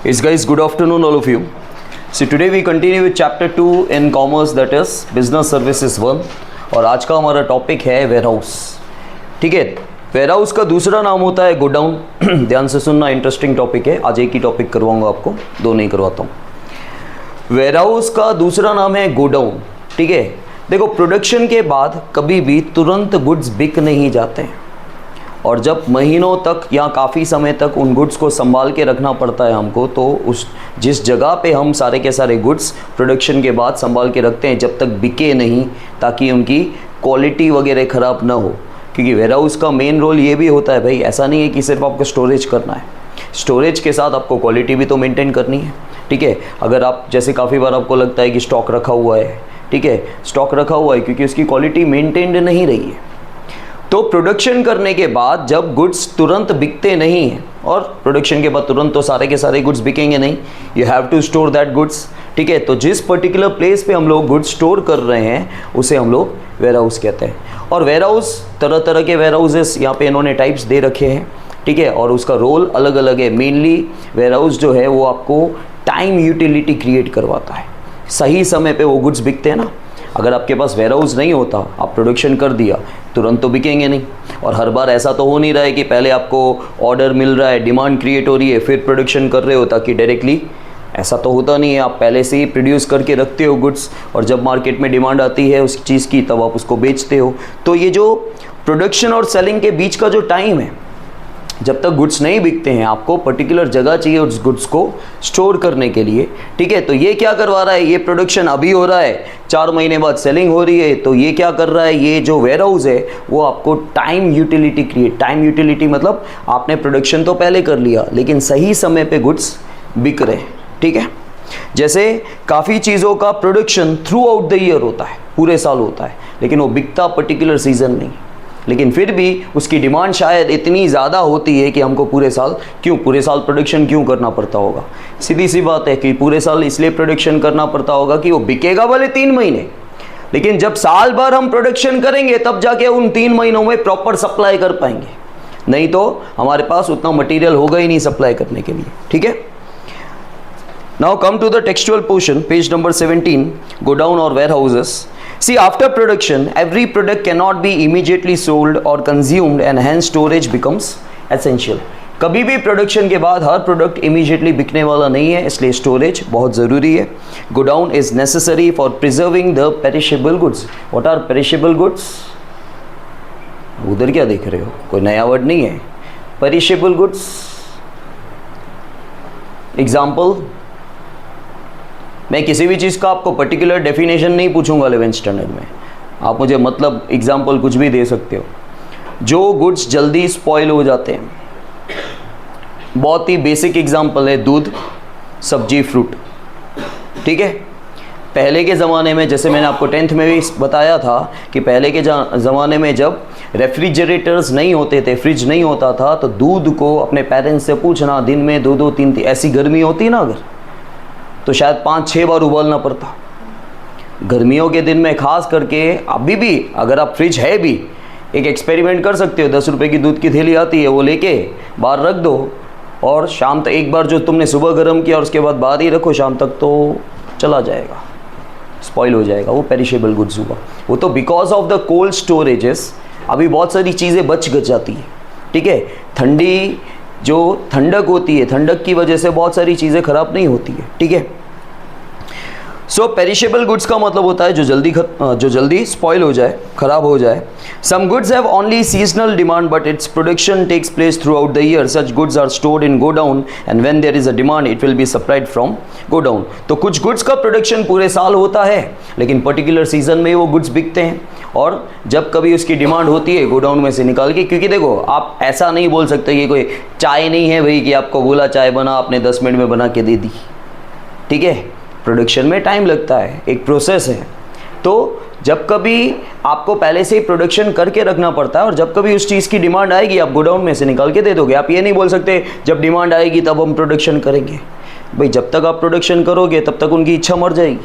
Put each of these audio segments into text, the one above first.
Yes guys, good afternoon all of you. So today we continue with chapter 2 in commerce, that is business services 1. और आज का हमारा topic है warehouse. ठीक है, वेयरहाउस का दूसरा नाम होता है गोडाउन. ध्यान से सुनना, इंटरेस्टिंग टॉपिक है. आज एक ही टॉपिक करवाऊंगा आपको, दो नहीं करवाता हूँ. वेयरहाउस का दूसरा नाम है गोडाउन. ठीक है, देखो प्रोडक्शन के बाद कभी भी तुरंत गुड्स बिक नहीं जाते हैं, और जब महीनों तक या काफ़ी समय तक उन गुड्स को संभाल के रखना पड़ता है हमको, तो उस जिस जगह पे हम सारे के सारे गुड्स प्रोडक्शन के बाद संभाल के रखते हैं जब तक बिके नहीं, ताकि उनकी क्वालिटी वगैरह ख़राब ना हो. क्योंकि वेयरहाउस का मेन रोल ये भी होता है भाई, ऐसा नहीं है कि सिर्फ आपको स्टोरेज करना है, स्टोरेज के साथ आपको क्वालिटी भी तो मेंटेन करनी है. ठीक है, अगर आप जैसे काफ़ी बार आपको लगता है कि स्टॉक रखा हुआ है, ठीक है, स्टॉक रखा हुआ है क्योंकि उसकी क्वालिटी मेंटेन्ड नहीं रही है, तो प्रोडक्शन करने के बाद जब गुड्स तुरंत बिकते नहीं हैं, और प्रोडक्शन के बाद तुरंत तो सारे के सारे गुड्स बिकेंगे नहीं, you have to store that goods. ठीक है, तो जिस पर्टिकुलर प्लेस पे हम लोग गुड्स स्टोर कर रहे हैं उसे हम लोग वेयरहाउस कहते हैं. और वेयरहाउस, तरह तरह के वेयरहाउसेस यहाँ पे इन्होंने टाइप्स दे रखे हैं. ठीक है, और उसका रोल अलग अलग है. मेनली वेयरहाउस जो है वो आपको टाइम यूटिलिटी क्रिएट करवाता है. सही समय पे वो गुड्स बिकते हैं ना. अगर आपके पास वेयरहाउस नहीं होता, आप प्रोडक्शन कर दिया, तुरंत तो बिकेंगे नहीं. और हर बार ऐसा तो हो नहीं रहा है कि पहले आपको ऑर्डर मिल रहा है, डिमांड क्रिएट हो रही है, फिर प्रोडक्शन कर रहे हो ताकि डायरेक्टली, ऐसा तो होता नहीं है. आप पहले से ही प्रोड्यूस करके रखते हो गुड्स, और जब मार्केट में डिमांड आती है उस चीज़ की तब आप उसको बेचते हो. तो ये जो प्रोडक्शन और सेलिंग के बीच का जो टाइम है, जब तक गुड्स नहीं बिकते हैं, आपको पर्टिकुलर जगह चाहिए उस गुड्स को स्टोर करने के लिए. ठीक है, तो ये क्या करवा रहा है, ये प्रोडक्शन अभी हो रहा है, 4 महीने बाद सेलिंग हो रही है, तो ये क्या कर रहा है, ये जो वेयरहाउस है वो आपको time utility create. Time utility मतलब आपने प्रोडक्शन तो पहले कर लिया, लेकिन सही समय पे गुड्स बिक रहे हैं. ठीक है, जैसे काफ़ी चीज़ों का production through out the year होता है, पूरे साल होता है, लेकिन वो बिकता पर्टिकुलर सीजन नहीं. लेकिन फिर भी उसकी डिमांड शायद इतनी ज़्यादा होती है कि हमको पूरे साल प्रोडक्शन क्यों करना पड़ता होगा. सीधी सी बात है कि पूरे साल इसलिए प्रोडक्शन करना पड़ता होगा कि वो बिकेगा भले 3 महीने, लेकिन जब साल भर हम प्रोडक्शन करेंगे तब जाके उन 3 महीनों में प्रॉपर सप्लाई कर पाएंगे. नहीं तो हमारे पास उतना मटीरियल होगा ही नहीं सप्लाई करने के लिए. ठीक है, now come to the textual portion, page number 17, godown और warehouses. See, after production, every product cannot be immediately sold or consumed, and hence storage becomes essential. कभी भी प्रोडक्शन के बाद हर प्रोडक्ट इमीडिएटली बिकने वाला नहीं है, इसलिए स्टोरेज बहुत ज़रूरी है. Godown is necessary for preserving the perishable goods. What are perishable goods? उधर क्या देख रहे हो, कोई नया वर्ड नहीं है. पेरिशेबल गुड्स, एग्जाम्पल, मैं किसी भी चीज़ का आपको पर्टिकुलर डेफिनेशन नहीं पूछूंगा 11th स्टैंडर्ड में, आप मुझे मतलब एग्जाम्पल कुछ भी दे सकते हो. जो गुड्स जल्दी स्पॉइल हो जाते हैं, बहुत ही बेसिक एग्जाम्पल है दूध, सब्जी, फ्रूट. ठीक है, पहले के ज़माने में, जैसे मैंने आपको 10th में भी बताया था कि पहले के ज़माने में जब रेफ्रिजरेटर्स नहीं होते थे, फ्रिज नहीं होता था, तो दूध को अपने पेरेंट्स से पूछना, दिन में 2-2, 3, ऐसी गर्मी होती ना अगर, तो शायद 5-6 बार उबालना पड़ता. गर्मियों के दिन में खास करके. अभी भी अगर आप फ्रिज है भी, एक एक्सपेरिमेंट कर सकते हो, 10 रुपये की दूध की थैली आती है, वो लेके बाहर रख दो, और शाम तक एक बार जो तुमने सुबह गर्म किया और उसके बाद बाहर ही रखो, शाम तक तो चला जाएगा, स्पॉइल हो जाएगा. वो पेरिशेबल गुड्स हुआ. वो तो because of the cold storages अभी बहुत सारी चीज़ें बच जाती है. ठीक है, ठंडी जो ठंडक होती है, ठंडक की वजह से बहुत सारी चीज़ें ख़राब नहीं होती है. ठीक है, सो पेरिशेबल गुड्स का मतलब होता है जो जल्दी स्पॉइल हो जाए, ख़राब हो जाए. Some goods have only seasonal demand but its production takes place throughout the year. Such goods are stored in godown and when there is a demand it will be supplied from godown. तो कुछ goods का production पूरे साल होता है, लेकिन particular season में वो गुड्स बिकते हैं, और जब कभी उसकी डिमांड होती है गोडाउन में से निकाल के. क्योंकि देखो, आप ऐसा नहीं बोल सकते कि कोई चाय नहीं है भाई कि आपको बोला चाय बना, आपने 10 मिनट में बना के दे दी. ठीक है, प्रोडक्शन में टाइम लगता है, एक प्रोसेस है. तो जब कभी आपको पहले से ही प्रोडक्शन करके रखना पड़ता है, और जब कभी उस चीज़ की डिमांड आएगी आप गोडाउन में से निकाल के दे दोगे. आप ये नहीं बोल सकते जब डिमांड आएगी तब हम प्रोडक्शन करेंगे. भाई जब तक आप प्रोडक्शन करोगे तब तक उनकी इच्छा मर जाएगी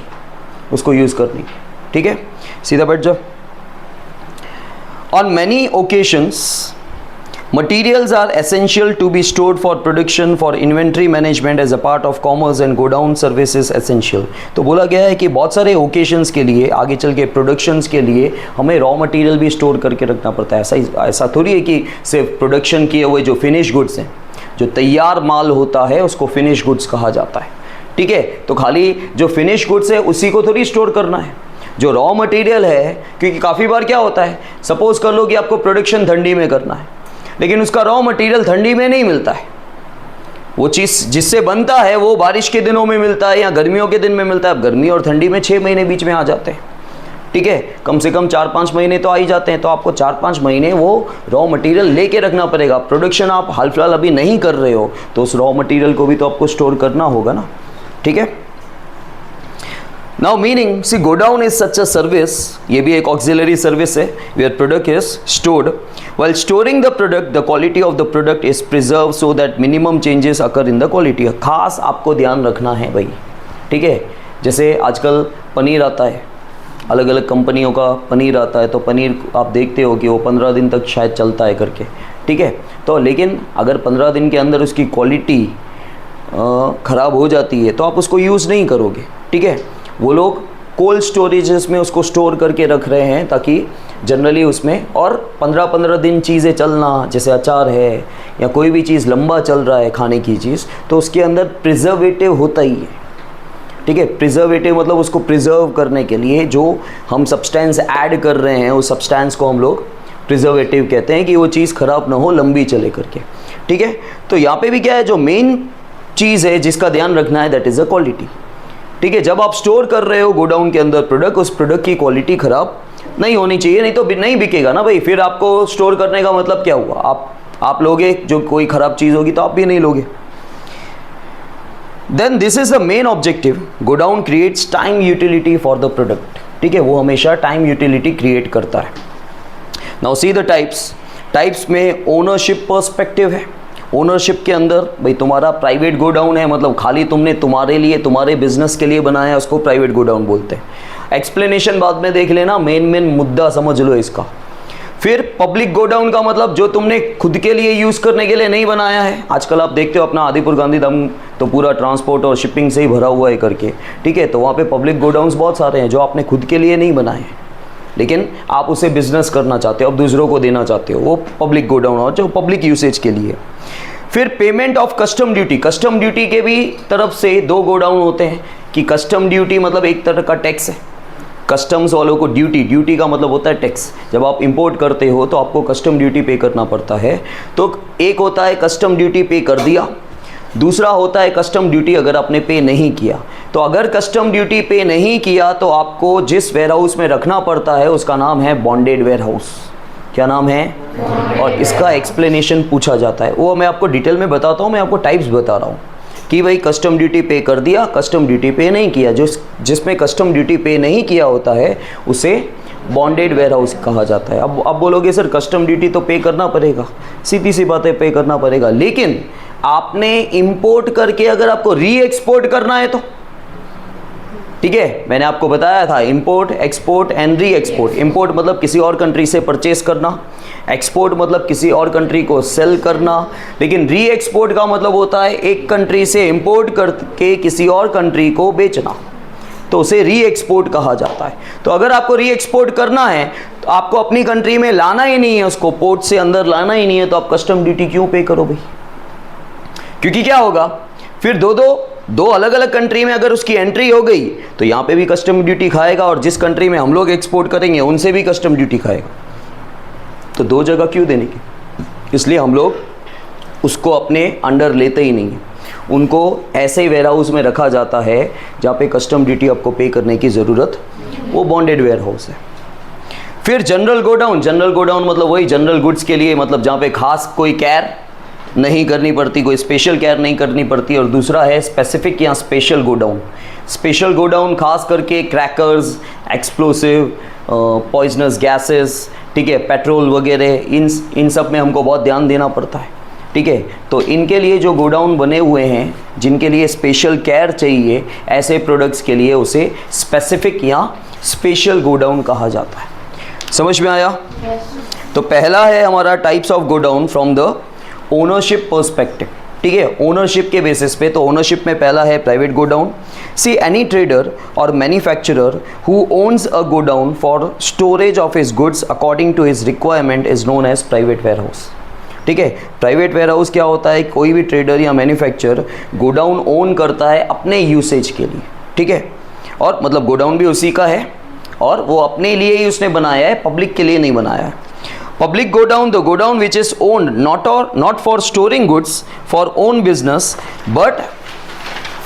उसको यूज़ करने की. ठीक है, सीधा बैठ जाओ. On many occasions Materials are essential to be stored for production, for inventory management as a part of commerce and godown services essential। तो बोला गया है कि बहुत सारे ओकेशंस के लिए, आगे चल के प्रोडक्शंस के लिए हमें रॉ मटेरियल भी स्टोर करके रखना पड़ता है। ऐसा थोड़ी है कि सिर्फ प्रोडक्शन किए हुए जो फिनिश गुड्स हैं, जो तैयार माल होता है उसको फिनिश गुड्स कहा जाता है, ठीक है। तो खाली जो फिनिश गुड्स है उसी को थोड़ी स्टोर करना है। जो रॉ मटेरियल है, क्योंकि काफ़ी बार क्या होता है, सपोज कर लो कि आपको प्रोडक्शन ठंडी में करना है, लेकिन उसका रॉ मटेरियल ठंडी में नहीं मिलता है। वो चीज़ जिससे बनता है वो बारिश के दिनों में मिलता है या गर्मियों के दिन में मिलता है। अब गर्मी और ठंडी में 6 महीने बीच में आ जाते हैं, ठीक है। कम से कम 4-5 महीने तो आ ही जाते हैं। तो आपको 4-5 महीने वो रॉ मटेरियल लेके रखना पड़ेगा। प्रोडक्शन आप हाल फिलहाल अभी नहीं कर रहे हो तो उस रॉ मटेरियल को भी तो आपको स्टोर करना होगा ना, ठीक है। Now meaning, see godown is such a service, ये भी एक ऑक्सिलरी सर्विस है, where product is stored. While storing the product, the quality of the product is preserve so that minimum changes occur in the quality. खास आपको ध्यान रखना है भाई, ठीक है। जैसे आजकल पनीर आता है, अलग अलग कंपनियों का पनीर आता है, तो पनीर आप देखते हो कि वो 15 दिन तक शायद चलता है करके, ठीक है। तो लेकिन अगर 15 दिन के अंदर उसकी क्वालिटी ख़राब हो जाती है तो आप उसको यूज़ नहीं करोगे, ठीक है। वो लोग कोल्ड स्टोरेजेस में उसको स्टोर करके रख रहे हैं ताकि जनरली उसमें, और 15-15 दिन चीज़ें चलना, जैसे अचार है या कोई भी चीज़ लंबा चल रहा है खाने की चीज़, तो उसके अंदर प्रिजर्वेटिव होता ही है, ठीक है। प्रिजर्वेटिव मतलब उसको प्रिजर्व करने के लिए जो हम सब्सटेंस ऐड कर रहे हैं, उस सब्सटेंस को हम लोग प्रिजर्वेटिव कहते हैं, कि वो चीज़ ख़राब ना हो, लंबी चले करके, ठीक है। तो यहाँ पे भी क्या है, जो मेन चीज़ है जिसका ध्यान रखना है, दैट इज़ अ क्वालिटी, ठीक है। जब आप स्टोर कर रहे हो गोडाउन के अंदर प्रोडक्ट, उस प्रोडक्ट की क्वालिटी ख़राब नहीं होनी चाहिए, नहीं तो नहीं बिकेगा ना भाई। फिर आपको स्टोर करने का मतलब क्या हुआ, आप लोगे जो कोई ख़राब चीज़ होगी तो आप भी नहीं लोगे। Then this is the main objective, godown creates time utility for the product, ठीक है। वो हमेशा टाइम यूटिलिटी क्रिएट करता है। नाउ सी द टाइप्स में ओनरशिप पर्सपेक्टिव है। ओनरशिप के अंदर भाई तुम्हारा प्राइवेट गोडाउन है, मतलब खाली तुमने तुम्हारे लिए, तुम्हारे बिजनेस के लिए बनाया है, उसको प्राइवेट गोडाउन बोलते हैं। एक्सप्लेनेशन बाद में देख लेना, मेन मुद्दा समझ लो इसका। फिर पब्लिक गोडाउन का मतलब जो तुमने खुद के लिए यूज़ करने के लिए नहीं बनाया है। आजकल आप देखते हो अपना आदिपुर गांधीधाम तो पूरा ट्रांसपोर्ट और शिपिंग से ही भरा हुआ है करके, ठीक है। तो वहाँ पे पब्लिक गोडाउन्स बहुत सारे हैं जो आपने खुद के लिए नहीं बनाए हैं, लेकिन आप उसे बिजनेस करना चाहते हो, अब दूसरों को देना चाहते हो, वो पब्लिक गोडाउन और जो पब्लिक यूसेज के लिए। फिर payment of custom duty, custom duty के भी तरफ से 2 गोडाउन होते हैं, कि कस्टम ड्यूटी मतलब एक तरह का टैक्स है। कस्टम्स वालों को ड्यूटी का मतलब होता है टैक्स। जब आप इंपोर्ट करते हो तो आपको कस्टम ड्यूटी पे करना पड़ता है। तो एक होता है कस्टम ड्यूटी पे कर दिया, दूसरा होता है कस्टम ड्यूटी अगर आपने पे नहीं किया। तो अगर कस्टम ड्यूटी पे नहीं किया तो आपको जिस वेयर हाउस में रखना पड़ता है उसका नाम है बॉन्डेड वेयर हाउस। क्या नाम है? और इसका एक्सप्लेनेशन पूछा जाता है, वो मैं आपको डिटेल में बताता हूँ। मैं आपको टाइप्स बता रहा हूँ कि भाई कस्टम ड्यूटी पे कर दिया, कस्टम ड्यूटी पे नहीं किया। जिसमें कस्टम ड्यूटी पे नहीं किया होता है उसे बॉन्डेड वेयर हाउस कहा जाता है। अब बोलोगे सर कस्टम ड्यूटी तो पे करना पड़ेगा, सीधी सी बात है, पे करना पड़ेगा। लेकिन आपने इंपोर्ट करके अगर आपको री एक्सपोर्ट करना है तो ठीक है, मैंने आपको बताया था import, export and re export. Import मतलब किसी और कंट्री से परचेस करना, एक्सपोर्ट मतलब किसी और कंट्री को सेल करना। लेकिन री एक्सपोर्ट का मतलब होता है एक कंट्री से इंपोर्ट करके किसी और कंट्री को बेचना, तो उसे री एक्सपोर्ट कहा जाता है। तो अगर आपको री एक्सपोर्ट करना है तो आपको अपनी कंट्री में लाना ही नहीं है, उसको पोर्ट से अंदर लाना ही नहीं है, तो आप कस्टम ड्यूटी क्यों पे करो भाई? क्योंकि क्या होगा फिर दो अलग अलग कंट्री में अगर उसकी एंट्री हो गई तो यहाँ पे भी कस्टम ड्यूटी खाएगा और जिस कंट्री में हम लोग एक्सपोर्ट करेंगे उनसे भी कस्टम ड्यूटी खाएगा। तो 2 जगह क्यों देने की? इसलिए हम लोग उसको अपने अंडर लेते ही नहीं, उनको ऐसे ही वेयर हाउस में रखा जाता है जहाँ पे कस्टम ड्यूटी आपको पे करने की ज़रूरत, वो बॉन्डेड वेयर हाउस है। फिर जनरल गोडाउन, जनरल गोडाउन मतलब वही जनरल गुड्स के लिए, मतलब जहाँ पे खास कोई केयर नहीं करनी पड़ती, कोई स्पेशल केयर नहीं करनी पड़ती। और दूसरा है स्पेसिफिक या स्पेशल गोडाउन। स्पेशल गोडाउन खास करके क्रैकर्स, एक्सप्लोसिव, पॉइजनस गैसेस, ठीक है, पेट्रोल वगैरह, इन सब में हमको बहुत ध्यान देना पड़ता है, ठीक है। तो इनके लिए जो गोडाउन बने हुए हैं जिनके लिए स्पेशल केयर चाहिए, ऐसे प्रोडक्ट्स के लिए उसे स्पेसिफिक या स्पेशल गोडाउन कहा जाता है। समझ में आया? तो पहला है हमारा types of godown from the ownership perspective, ठीक है, ओनरशिप के बेसिस पे। तो ओनरशिप में पहला है private godown. See any trader और manufacturer who owns a godown for storage of his goods according to his requirement is known as private ware house, ठीक है। प्राइवेट वेयर हाउस क्या होता है, कोई भी ट्रेडर या मैन्युफैक्चरर गोडाउन ओन करता है अपने यूसेज के लिए, ठीक है, और मतलब गोडाउन भी उसी का है और वो अपने लिए ही उसने बनाया है, पब्लिक के लिए नहीं बनाया है। Public godown, the godown which is owned not for storing goods for own business but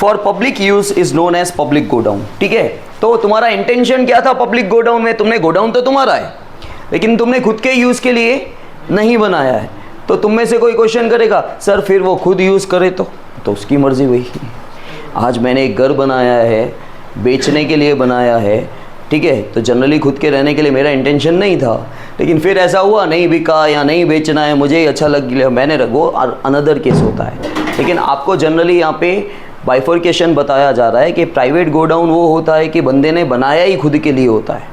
for public use is known as public godown, ठीक है। तो तुम्हारा इंटेंशन क्या था पब्लिक गोडाउन में, तुमने गोडाउन तो तुम्हारा है लेकिन तुमने खुद के यूज़ के लिए नहीं बनाया है। तो तुम में से कोई क्वेश्चन करेगा सर फिर वो खुद यूज़ करे तो उसकी मर्जी हुई। आज मैंने एक घर बनाया है, बेचने के लिए बनाया है, ठीक है, तो जनरली खुद के रहने के लिए मेरा इंटेंशन नहीं था, लेकिन फिर ऐसा हुआ नहीं बिका या नहीं बेचना है, मुझे ही अच्छा लग गया मैंने, वो अनदर केस होता है। लेकिन आपको जनरली यहाँ पे बाइफर्केशन बताया जा रहा है कि प्राइवेट गोडाउन वो होता है कि बंदे ने बनाया ही खुद के लिए होता है,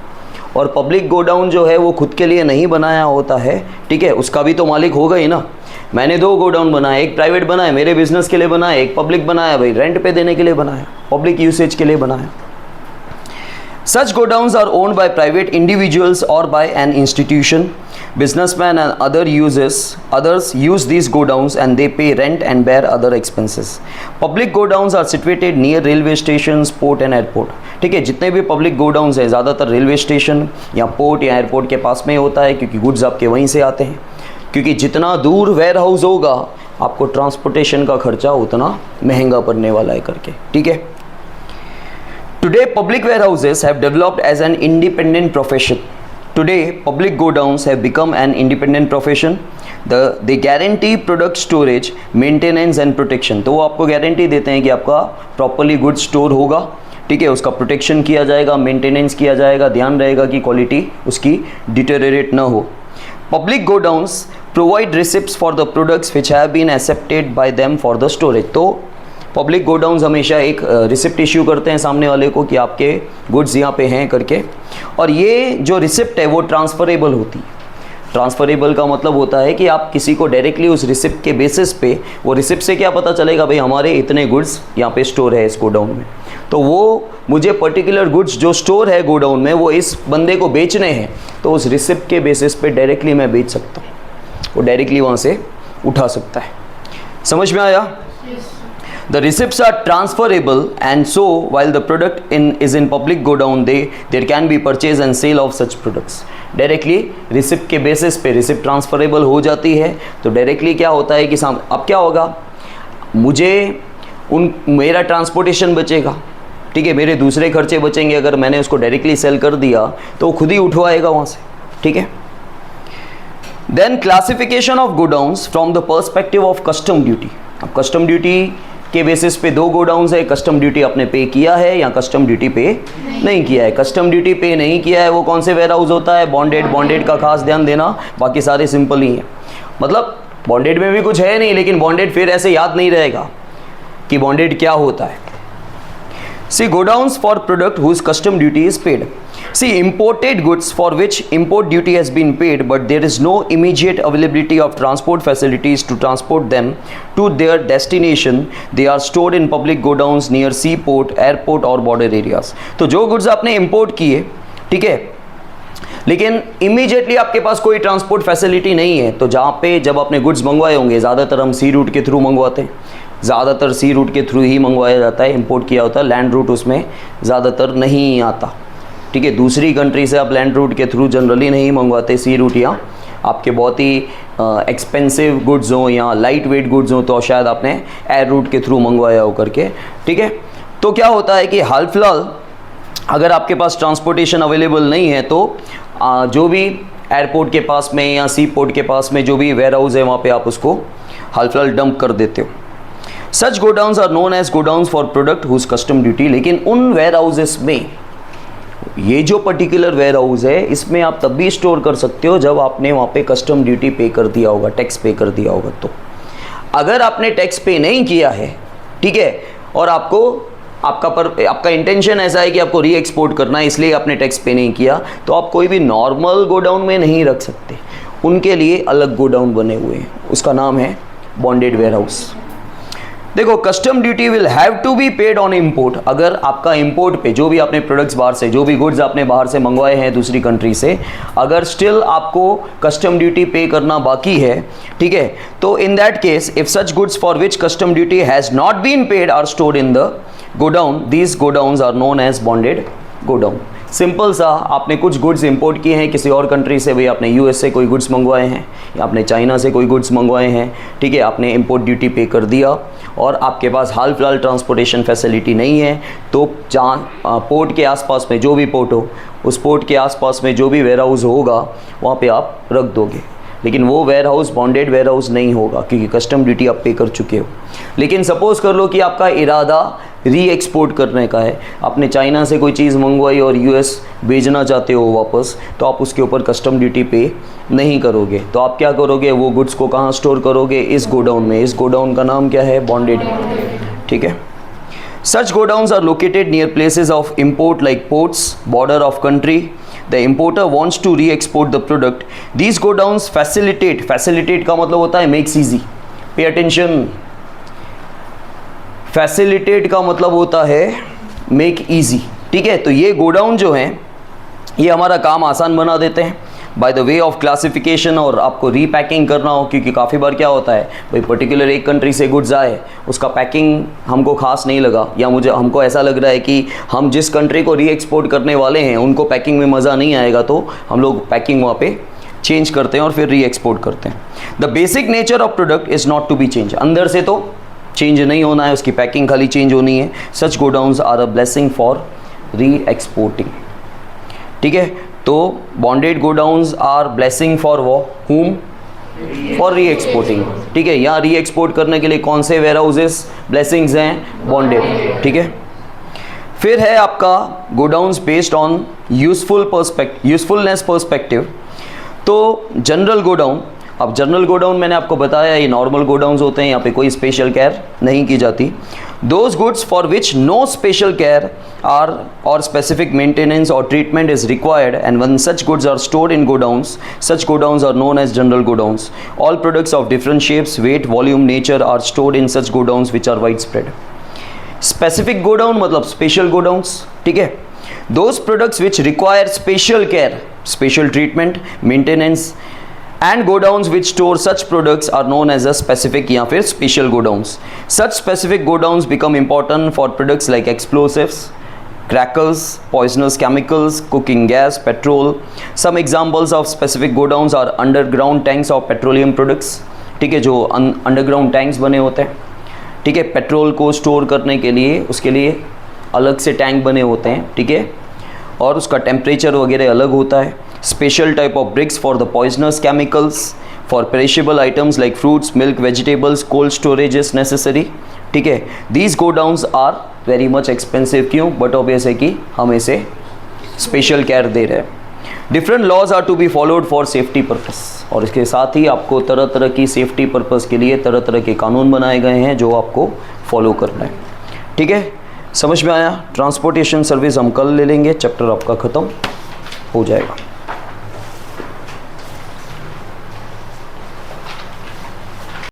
और पब्लिक गोडाउन जो है वो खुद के लिए नहीं बनाया होता है, ठीक है, उसका भी तो मालिक होगा ही ना। मैंने 2 गोडाउन बनाए, एक प्राइवेट बनाया मेरे बिजनेस के लिए बनाया, एक पब्लिक बनाया भाई रेंट पे देने के लिए बनाया, पब्लिक यूसेज के लिए बनाया। Such godowns are owned by private individuals or by an institution. Businessmen and others use these godowns and they pay rent and bear other expenses. Public godowns are situated near railway stations, port and airport. ठीक है, जितने भी public godowns हैं ज़्यादातर railway station या port या airport के पास में होता है, क्योंकि गुड्स आपके वहीं से आते हैं। क्योंकि जितना दूर वेयर हाउस होगा आपको ट्रांसपोर्टेशन का खर्चा उतना महंगा पड़ने वाला है करके, ठीक है। Today, public warehouses have developed as an independent profession. Today, public godowns have become an independent profession. They guarantee product storage, maintenance and protection. तो वो आपको गारंटी देते हैं कि आपका प्रॉपरली गुड स्टोर होगा, ठीक है, उसका प्रोटेक्शन किया जाएगा, मेंटेनेंस किया जाएगा, ध्यान रहेगा कि क्वालिटी उसकी डिटेरियोरेट ना हो। Public godowns provide receipts for the products which have been accepted by them for the storage. तो पब्लिक गोडाउन्स हमेशा एक रिसिप्ट इश्यू करते हैं सामने वाले को कि आपके गुड्स यहाँ पे हैं करके, और ये जो रिसिप्ट है वो ट्रांसफरेबल होती है। ट्रांसफरेबल का मतलब होता है कि आप किसी को डायरेक्टली उस रिसिप्ट के बेसिस पे, वो रिसिप्ट से क्या पता चलेगा भाई हमारे इतने गुड्स यहाँ पे स्टोर है इस गोडाउन में, तो वो मुझे पर्टिकुलर गुड्स जो स्टोर है गोडाउन में वो इस बंदे को बेचने हैं, तो उस रिसिप्ट के बेसिस पे डायरेक्टली मैं बेच सकता हूँ, वो डायरेक्टली वहाँ से उठा सकता है। समझ में आया? The receipts are transferable and so while the product is in public godown there can be purchase and sale of such products. Directly receipt के बेसिस पे रिसिप्ट ट्रांसफरेबल हो जाती है, तो डायरेक्टली क्या होता है कि अब क्या होगा, मेरा ट्रांसपोर्टेशन बचेगा, ठीक है, मेरे दूसरे खर्चे बचेंगे। अगर मैंने उसको डायरेक्टली सेल कर दिया तो वो खुद ही उठवाएगा वहाँ से, ठीक है। Then classification of godowns from the perspective of custom duty. अब कस्टम ड्यूटी के बेसिस पे 2 गोडाउन्स है, कस्टम ड्यूटी आपने पे किया है या कस्टम ड्यूटी पे नहीं किया है। कस्टम ड्यूटी पे नहीं किया है वो कौन से वेयर हाउस होता है, बॉन्डेड का खास ध्यान देना, बाकी सारे सिंपल ही हैं। मतलब बॉन्डेड में भी कुछ है नहीं, लेकिन बॉन्डेड फिर ऐसे याद नहीं रहेगा कि बॉन्डेड क्या होता है। सी godowns for product whose custom duty is paid. See imported goods for which import duty has been paid but there is no immediate availability of transport facilities to transport them to their destination, they are stored in public godowns near seaport, airport और border areas. तो जो goods आपने import किए, ठीक है, लेकिन immediately आपके पास कोई ट्रांसपोर्ट फैसिलिटी नहीं है, तो जहाँ पे जब आपने गुड्स मंगवाए होंगे, ज़्यादातर हम सी रूट के थ्रू मंगवाते हैं, ज़्यादातर सी रूट के थ्रू ही मंगवाया जाता है, इंपोर्ट किया होता है, लैंड रूट उसमें ज़्यादातर नहीं आता, ठीक है। दूसरी कंट्री से आप लैंड रूट के थ्रू जनरली नहीं मंगवाते, सी रूट या आपके बहुत ही एक्सपेंसिव गुड्स हों या लाइट वेट गुड्स हों तो शायद आपने एयर रूट के थ्रू मंगवाया हो करके, ठीक है। तो क्या होता है कि हाल फिलहाल अगर आपके पास ट्रांसपोर्टेशन अवेलेबल नहीं है तो जो भी एयरपोर्ट के पास में या सी पोर्ट के पास में जो भी वेयर हाउस है वहाँ पे आप उसको हाल फिलहाल डंप कर देते हो। Such godowns are known as godowns for product whose custom duty. लेकिन उन वेयर हाउसेस में ये जो पर्टिकुलर वेयर हाउस है इसमें आप तब भी स्टोर कर सकते हो जब आपने वहाँ पे कस्टम ड्यूटी पे कर दिया होगा, टैक्स पे कर दिया होगा। तो अगर आपने टैक्स पे नहीं किया है, ठीक है, और आपका इंटेंशन ऐसा है कि आपको री एक्सपोर्ट करना है इसलिए आपने टैक्स पे नहीं किया, तो आप कोई भी नॉर्मल गोडाउन में नहीं रख सकते। उनके लिए अलग गोडाउन बने हुए हैं, उसका नाम है बॉन्डेड वेयरहाउस। देखो, custom duty will have to be paid on import. अगर आपका इंपोर्ट पे जो भी आपने प्रोडक्ट्स बाहर से, जो भी गुड्स आपने बाहर से मंगवाए हैं दूसरी कंट्री से, अगर स्टिल आपको कस्टम ड्यूटी पे करना बाकी है, ठीक है, तो in that case if such goods for which custom duty has not been paid are stored in the godown, these godowns are known as bonded godown. Simple सा, आपने कुछ गुड्स इंपोर्ट किए हैं किसी और कंट्री से, भाई आपने यूएस से कोई गुड्स मंगवाए हैं या आपने चाइना से कोई गुड्स मंगवाए हैं, ठीक है, आपने इंपोर्ट ड्यूटी पे कर दिया और आपके पास हाल फिलहाल ट्रांसपोर्टेशन फैसिलिटी नहीं है, तो जहाँ पोर्ट के आसपास में जो भी पोर्ट हो, उस पोर्ट के आसपास में जो भी वेयर हाउस होगा वहाँ पे आप रख दोगे, लेकिन वो warehouse bonded warehouse नहीं होगा क्योंकि कस्टम ड्यूटी आप पे कर चुके हो। लेकिन सपोज़ कर लो कि आपका इरादा री एक्सपोर्ट करने का है, आपने चाइना से कोई चीज़ मंगवाई और यूएस भेजना चाहते हो वापस, तो आप उसके ऊपर कस्टम ड्यूटी पे नहीं करोगे, तो आप क्या करोगे, वो गुड्स को कहाँ स्टोर करोगे, इस गोडाउन में। इस गोडाउन का नाम क्या है, बॉन्डेड, ठीक है। Such godowns are located near places of import like ports, border of country. The importer wants to re-export the product. These godowns facilitate का मतलब होता है makes easy. Pay attention. Facilitate का मतलब होता है make easy. ठीक है, तो ये गोडाउन जो हैं ये हमारा काम आसान बना देते हैं by the way of classification. और आपको रीपैकिंग करना हो, क्योंकि काफ़ी बार क्या होता है भाई पर्टिकुलर एक कंट्री से गुड्स आए, उसका पैकिंग हमको खास नहीं लगा, या हमको ऐसा लग रहा है कि हम जिस कंट्री को री एक्सपोर्ट करने वाले हैं उनको पैकिंग में मज़ा नहीं आएगा, तो हम लोग पैकिंग वहाँ पे चेंज करते हैं और फिर री एक्सपोर्ट करते हैं। The basic nature of product is not to be change, अंदर से तो चेंज नहीं होना है, उसकी पैकिंग खाली चेंज होनी है। Such godowns are a blessing for reexporting, ठीक है। तो bonded godowns are blessing for whom? For reexporting, ठीक है। यहाँ री एक्सपोर्ट करने के लिए कौन से वेयर हाउसेस ब्लेसिंग्स हैं, बॉन्डेड, ठीक है। फिर है आपका godowns based on usefulness perspective. तो जनरल गोडाउन, अब जनरल गोडाउन मैंने आपको बताया ये नॉर्मल गोडाउन्स होते हैं, यहाँ पे कोई स्पेशल केयर नहीं की जाती। Those goods for which no special care are और स्पेसिफिक मेंटेनेंस और treatment is required and when such goods are stored in godowns, such godowns are known as general godowns. All products of different shapes, weight, volume, nature are stored in such godowns which are wide spread. Specific godown मतलब special godowns, ठीक है। Those products which require special care, special treatment, maintenance and godowns which store such products are known as a specific या फिर special godowns. Such specific godowns become important for products like explosives, crackers, poisonous chemicals, cooking gas, petrol. Some examples of specific godowns are underground tanks of petroleum products, ठीक है, जो underground tanks बने होते हैं, ठीक है, पेट्रोल को store करने के लिए उसके लिए अलग से टैंक बने होते हैं, ठीक है, और उसका टेम्परेचर वगैरह अलग होता है। Special type of bricks for the poisonous chemicals, for perishable items like fruits, milk, vegetables, cold storage is necessary, ठीक है। These godowns are very much expensive, क्यों? But obvious है कि हम इसे स्पेशल केयर दे रहे हैं। Different laws are to be followed for safety purpose, और इसके साथ ही आपको तरह तरह की सेफ्टी पर्पस के लिए तरह तरह के कानून बनाए गए हैं जो आपको फॉलो करना है, ठीक है। समझ में आया? ट्रांसपोर्टेशन सर्विस हम कल ले लेंगे, चैप्टर आपका ख़त्म हो जाएगा।